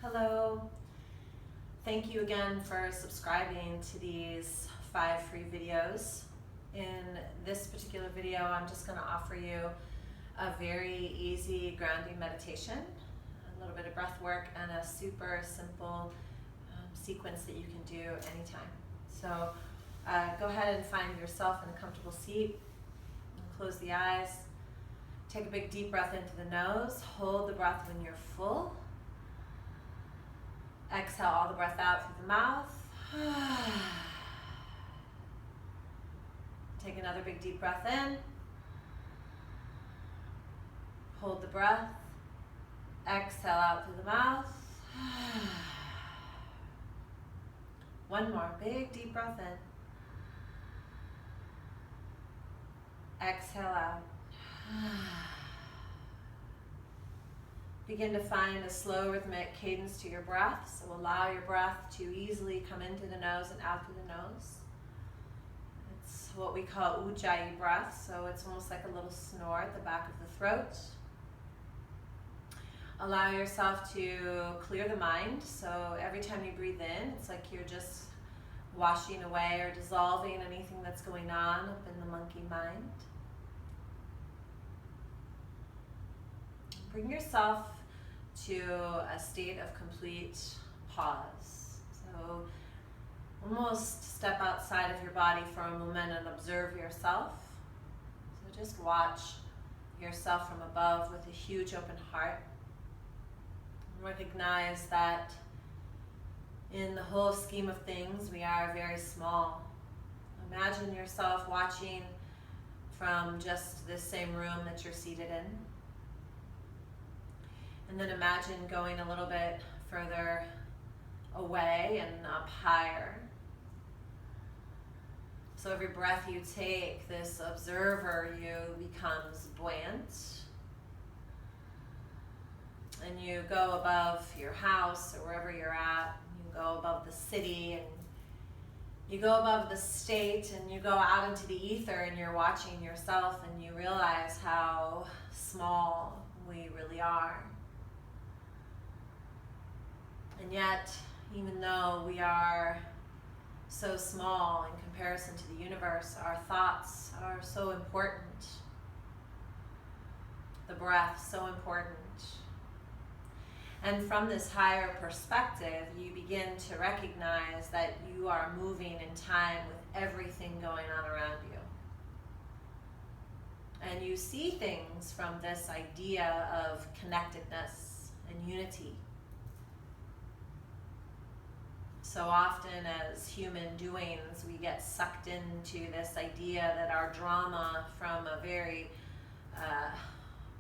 Hello. Thank you again for subscribing to these 5 free videos. In this particular video, I'm just going to offer you a very easy grounding meditation, a little bit of breath work, and a super simple sequence that you can do anytime. So go ahead and find yourself in a comfortable seat and close the eyes. Take a big deep breath into the nose. Hold the breath when you're full. Exhale all the breath out through the mouth. Take another big deep breath in. Hold the breath. Exhale out through the mouth. One more big deep breath in. Exhale out. Begin to find a slow rhythmic cadence to your breath. So allow your breath to easily come into the nose and out through the nose. It's what we call ujjayi breath. So it's almost like a little snore at the back of the throat. Allow yourself to clear the mind. So every time you breathe in, it's like you're just washing away or dissolving anything that's going on up in the monkey mind. Bring yourself to a state of complete pause. So almost step outside of your body for a moment and observe yourself. So just watch yourself from above with a huge open heart. Recognize that in the whole scheme of things, we are very small. Imagine yourself watching from just this same room that you're seated in. And then imagine going a little bit further away and up higher. So every breath you take, this observer you becomes buoyant. And you go above your house or wherever you're at. You go above the city and you go above the state and you go out into the ether and you're watching yourself and you realize how small we really are. And yet, even though we are so small in comparison to the universe, our thoughts are so important. The breath, so important. And from this higher perspective, you begin to recognize that you are moving in time with everything going on around you. And you see things from this idea of connectedness and unity. So often as human doings, we get sucked into this idea that our drama from a very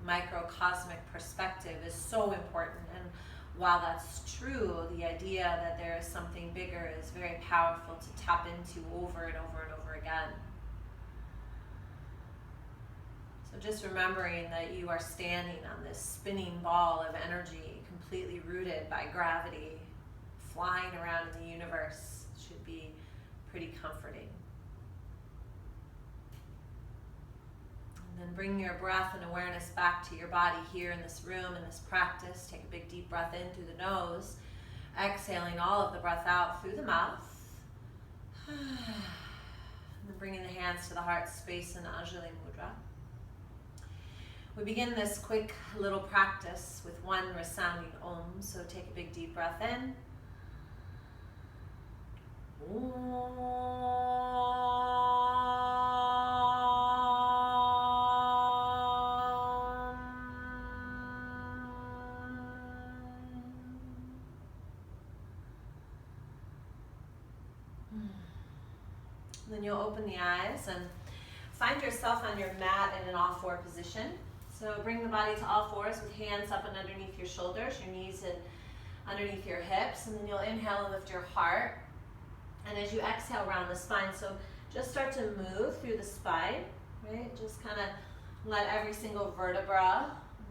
microcosmic perspective is so important. And while that's true, the idea that there is something bigger is very powerful to tap into over and over and over again. So just remembering that you are standing on this spinning ball of energy, completely rooted by gravity, flying around in the universe should be pretty comforting. And then bring your breath and awareness back to your body here in this room, in this practice. Take a big deep breath in through the nose, exhaling all of the breath out through the mouth. And then bringing the hands to the heart space in Anjali Mudra. We begin this quick little practice with one resounding Om. So take a big deep breath in. Then you'll open the eyes and find yourself on your mat in an all-four position. So bring the body to all fours with hands up and underneath your shoulders, your knees and underneath your hips, and then you'll inhale and lift your heart. And as you exhale, round the spine. So just start to move through the spine, right? Just kind of let every single vertebra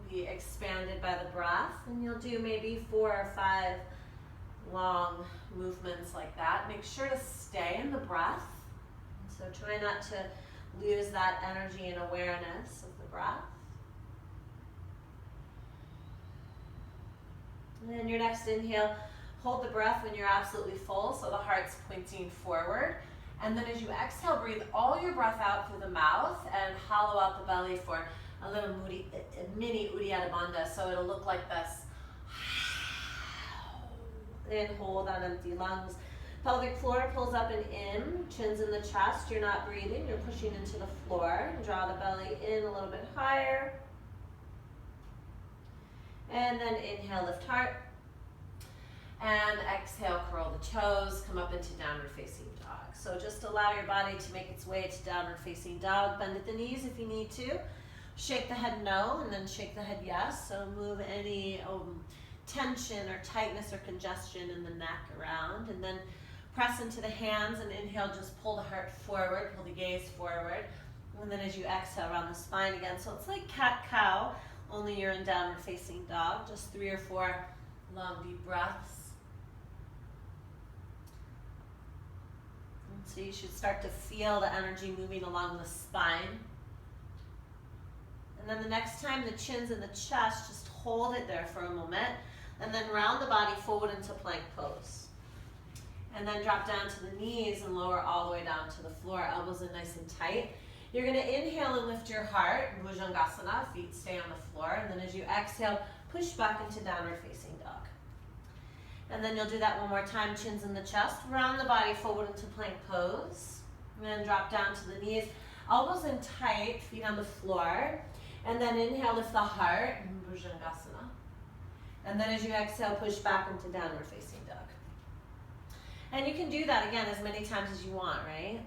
be expanded by the breath. And you'll do maybe 4 or 5 long movements like that. Make sure to stay in the breath. So try not to lose that energy and awareness of the breath. And then your next inhale, hold the breath when you're absolutely full, so the heart's pointing forward. And then as you exhale, breathe all your breath out through the mouth and hollow out the belly for a little mini Uddiyana Bandha. So it'll look like this. And hold on empty lungs. Pelvic floor pulls up and in, chins in the chest. You're not breathing, you're pushing into the floor. Draw the belly in a little bit higher. And then inhale, lift heart. And exhale, curl the toes, come up into downward facing dog. So just allow your body to make its way to downward facing dog. Bend at the knees if you need to. Shake the head no, and then shake the head yes. So move any tension or tightness or congestion in the neck around. And then press into the hands and inhale, just pull the heart forward, pull the gaze forward. And then as you exhale, around the spine again. So it's like cat-cow, only you're in downward facing dog. Just 3 or 4 long, deep breaths. And so you should start to feel the energy moving along the spine. And then the next time the chin's in the chest, just hold it there for a moment. And then round the body forward into plank pose. And then drop down to the knees and lower all the way down to the floor, elbows in nice and tight. You're gonna inhale and lift your heart, Bhujangasana, feet stay on the floor. And then as you exhale, push back into downward facing dog. And then you'll do that one more time, chins in the chest. Round the body forward into plank pose. And then drop down to the knees, elbows in tight, feet on the floor. And then inhale, lift the heart, Bhujangasana. And then as you exhale, push back into downward facing dog. And you can do that again as many times as you want, right?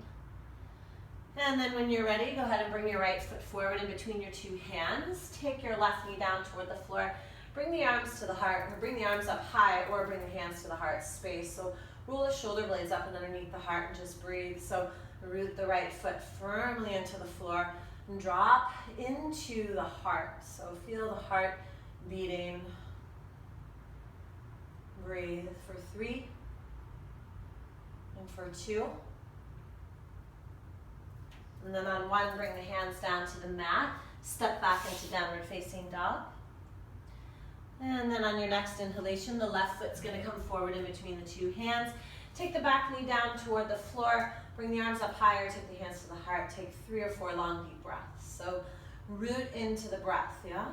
And then when you're ready, go ahead and bring your right foot forward in between your 2 hands. Take your left knee down toward the floor. Bring the arms to the heart, or bring the arms up high, or bring the hands to the heart space. So roll the shoulder blades up and underneath the heart and just breathe. So root the right foot firmly into the floor and drop into the heart. So feel the heart beating. Breathe for 3 and for 2. And then on 1, bring the hands down to the mat. Step back into downward facing dog. And then on your next inhalation, the left foot's going to come forward in between the 2 hands. Take the back knee down toward the floor. Bring the arms up higher. Take the hands to the heart. Take 3 or 4 long, deep breaths. So root into the breath, yeah?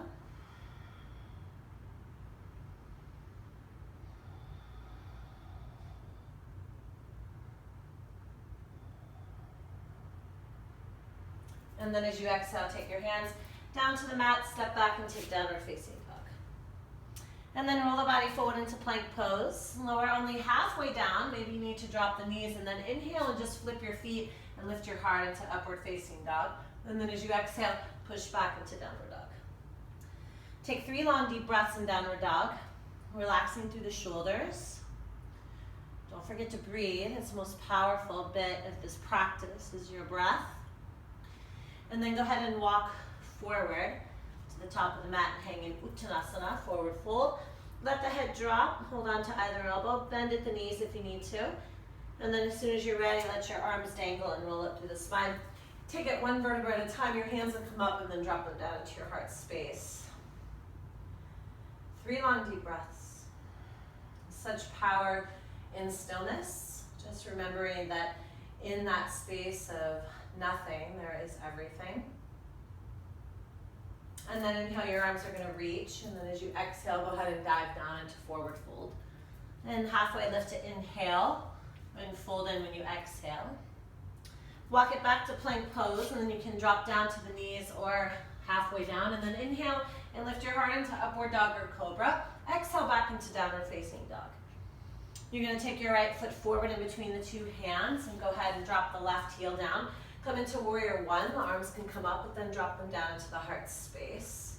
And then as you exhale, take your hands down to the mat, step back and take downward facing dog. And then roll the body forward into plank pose. Lower only halfway down. Maybe you need to drop the knees and then inhale and just flip your feet and lift your heart into upward facing dog. And then as you exhale, push back into downward dog. Take 3 long deep breaths in downward dog, relaxing through the shoulders. Don't forget to breathe. It's the most powerful bit of this practice is your breath. And then go ahead and walk forward to the top of the mat and hang in Uttanasana, forward fold. Let the head drop, hold on to either elbow, bend at the knees if you need to. And then as soon as you're ready, let your arms dangle and roll up through the spine. Take it 1 vertebra at a time, your hands will come up and then drop them down into your heart space. 3 long deep breaths. Such power in stillness, just remembering that in that space of nothing, there is everything. And then inhale, your arms are going to reach, and then as you exhale, go ahead and dive down into forward fold. And halfway lift to inhale, and fold in when you exhale. Walk it back to plank pose, and then you can drop down to the knees or halfway down, and then inhale and lift your heart into upward dog or cobra. Exhale back into downward facing dog. You're going to take your right foot forward in between the 2 hands, and go ahead and drop the left heel down. Come into warrior 1, the arms can come up, but then drop them down into the heart space.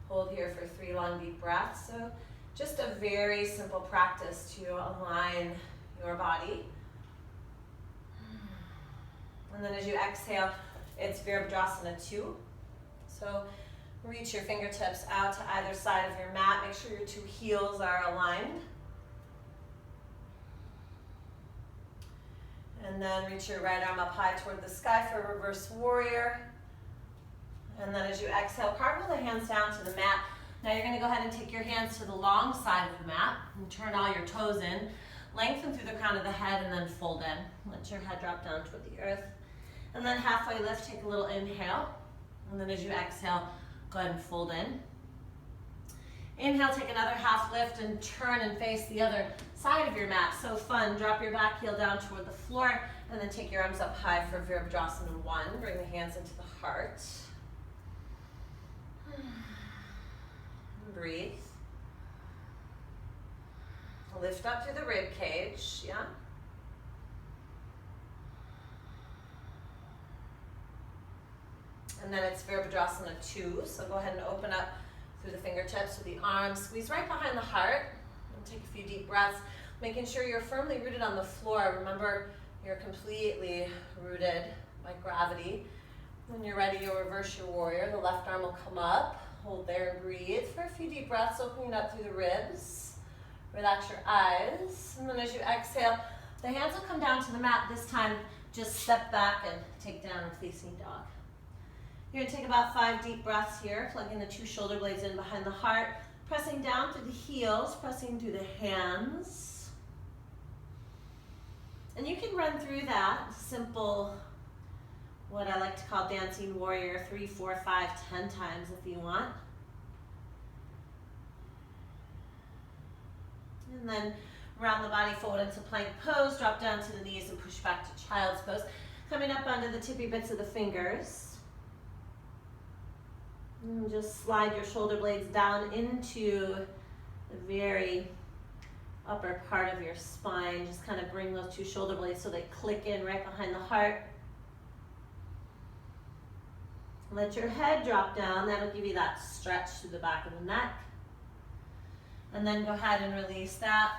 Hold here for 3 long deep breaths. So just a very simple practice to align your body. And then as you exhale, it's Virabhadrasana 2. So reach your fingertips out to either side of your mat. Make sure your 2 heels are aligned. And then reach your right arm up high toward the sky for reverse warrior. And then as you exhale, cartwheel the hands down to the mat. Now you're going to go ahead and take your hands to the long side of the mat and turn all your toes in. Lengthen through the crown of the head and then fold in. Let your head drop down toward the earth. And then halfway lift, take a little inhale. And then as you exhale, go ahead and fold in. Inhale, take another half lift and turn and face the other side of your mat. So fun. Drop your back heel down toward the floor and then take your arms up high for Virabhadrasana 1. Bring the hands into the heart. Breathe. Lift up through the rib cage. Yeah. And then it's Virabhadrasana 2. So go ahead and open up through the fingertips with the arms. Squeeze right behind the heart. And take a few deep breaths, making sure you're firmly rooted on the floor. Remember, you're completely rooted by gravity. When you're ready, you'll reverse your warrior. The left arm will come up. Hold there and breathe for a few deep breaths, opening up through the ribs. Relax your eyes. And then as you exhale, the hands will come down to the mat. This time, just step back and take down facing dog. You're going to take about 5 deep breaths here, plugging the 2 shoulder blades in behind the heart, pressing down through the heels, pressing through the hands. And you can run through that simple, what I like to call dancing warrior, 3, 4, 5, 10 times if you want. And then round the body forward into plank pose, drop down to the knees and push back to child's pose. Coming up onto the tippy bits of the fingers. And just slide your shoulder blades down into the very upper part of your spine. Just kind of bring those 2 shoulder blades so they click in right behind the heart. Let your head drop down. That'll give you that stretch through the back of the neck. And then go ahead and release that.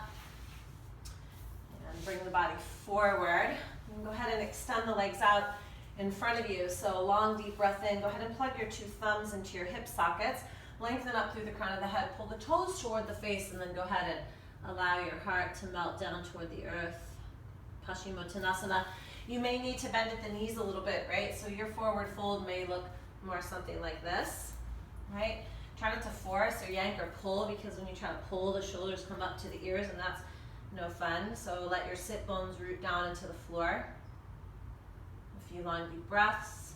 And bring the body forward. And go ahead and extend the legs out in front of you. So long, deep breath in. Go ahead and plug your 2 thumbs into your hip sockets. Lengthen up through the crown of the head. Pull the toes toward the face and then go ahead and allow your heart to melt down toward the earth. Paschimottanasana. You may need to bend at the knees a little bit, right? So your forward fold may look more something like this, right? Try not to force or yank or pull, because when you try to pull, the shoulders come up to the ears and that's no fun. So let your sit bones root down into the floor. A few long deep breaths.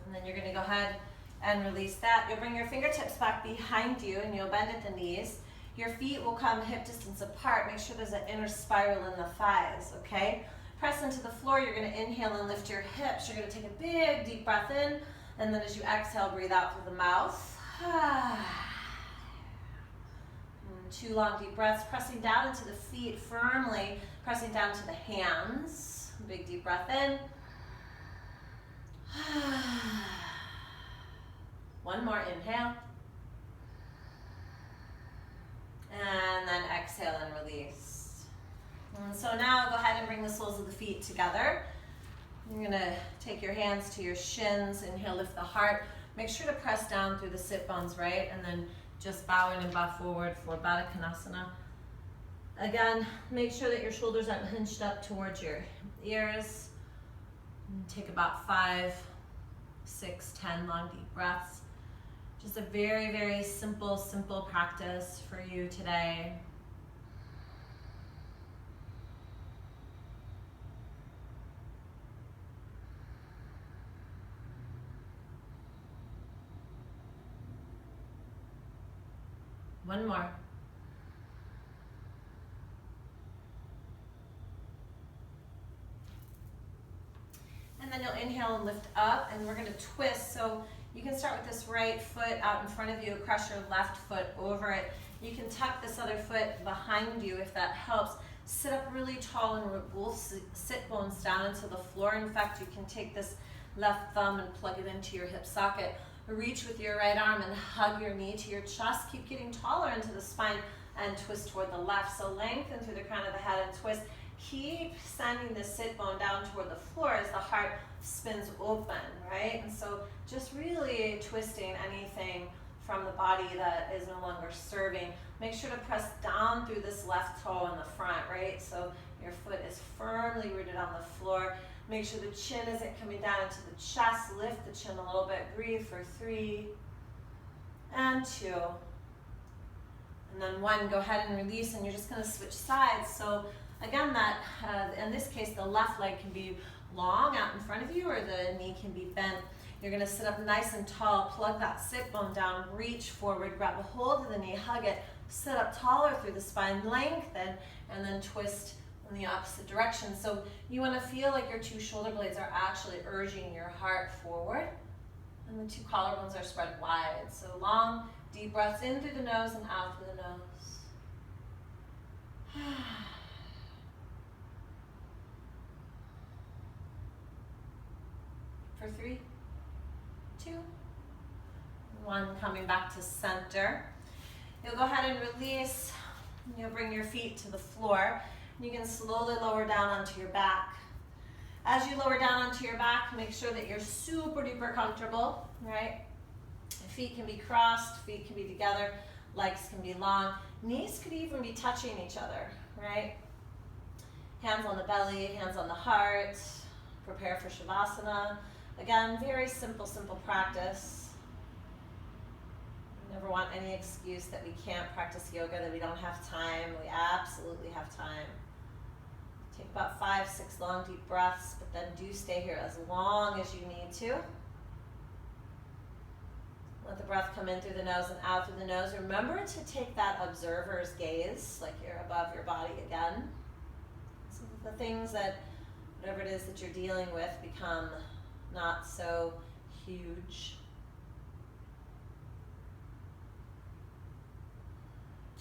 And then you're going to go ahead and release that. You'll bring your fingertips back behind you and you'll bend at the knees. Your feet will come hip distance apart. Make sure there's an inner spiral in the thighs, okay? Press into the floor. You're going to inhale and lift your hips. You're going to take a big deep breath in, and then as you exhale, breathe out through the mouth. 2 long deep breaths, pressing down into the feet firmly, pressing down to the hands. Big deep breath in. 1 more inhale. And then exhale and release. And so now go ahead and bring the soles of the feet together. You're going to take your hands to your shins. Inhale, lift the heart. Make sure to press down through the sit bones, right? And then just bow in and bow forward for Baddha Konasana. Again, make sure that your shoulders aren't hunched up towards your ears. And take about 5, 6, 10 long deep breaths. Just a very, very simple practice for you today. One more. And then you'll inhale and lift up, and we're going to twist. So you can start with this right foot out in front of you, cross your left foot over it. You can tuck this other foot behind you if that helps. Sit up really tall and root both sit bones down into the floor. In fact, you can take this left thumb and plug it into your hip socket. Reach with your right arm and hug your knee to your chest. Keep getting taller into the spine and twist toward the left. So lengthen through the crown of the head and twist. Keep sending the sit bone down toward the floor as the heart spins open, right? And so just really twisting anything from the body that is no longer serving. Make sure to press down through this left toe in the front, right? So your foot is firmly rooted on the floor. Make sure the chin isn't coming down into the chest. Lift the chin a little bit. Breathe for 3 and 2. And then 1, go ahead and release, and you're just going to switch sides. So again, that in this case, the left leg can be long out in front of you, or the knee can be bent. You're going to sit up nice and tall, plug that sit bone down, reach forward, grab a hold of the knee, hug it, sit up taller through the spine, lengthen, and then twist in the opposite direction. So you want to feel like your 2 shoulder blades are actually urging your heart forward, and the 2 collarbones are spread wide. So long, deep breaths in through the nose and out through the nose. For 3, 2, 1, coming back to center. You'll go ahead and release. You'll bring your feet to the floor. You can slowly lower down onto your back. As you lower down onto your back, make sure that you're super duper comfortable, right? Feet can be crossed, feet can be together, legs can be long. Knees could even be touching each other, right? Hands on the belly, hands on the heart. Prepare for Shavasana. Again, very simple, simple practice. We never want any excuse that we can't practice yoga, that we don't have time. We absolutely have time. Take about 5, 6 long, deep breaths, but then do stay here as long as you need to. Let the breath come in through the nose and out through the nose. Remember to take that observer's gaze, like you're above your body again. So that the things that, whatever it is that you're dealing with, become not so huge.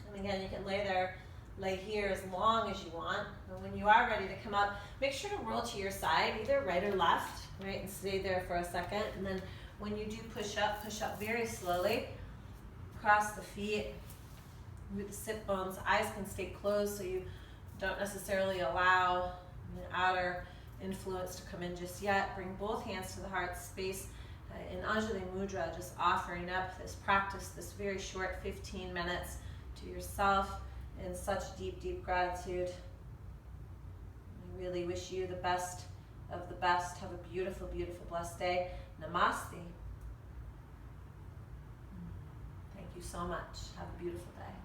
And again, you can lay here as long as you want. And when you are ready to come up, make sure to roll to your side, either right or left, right? And stay there for a second. And then when you do push up very slowly. Cross the feet with the sit bones. Eyes can stay closed so you don't necessarily allow the outer influence to come in just yet. Bring both hands to the heart space in Anjali Mudra, just offering up this practice, this very short 15 minutes to yourself in such deep, deep gratitude. I really wish you the best of the best. Have a beautiful, beautiful, blessed day. Namaste. Thank you so much. Have a beautiful day.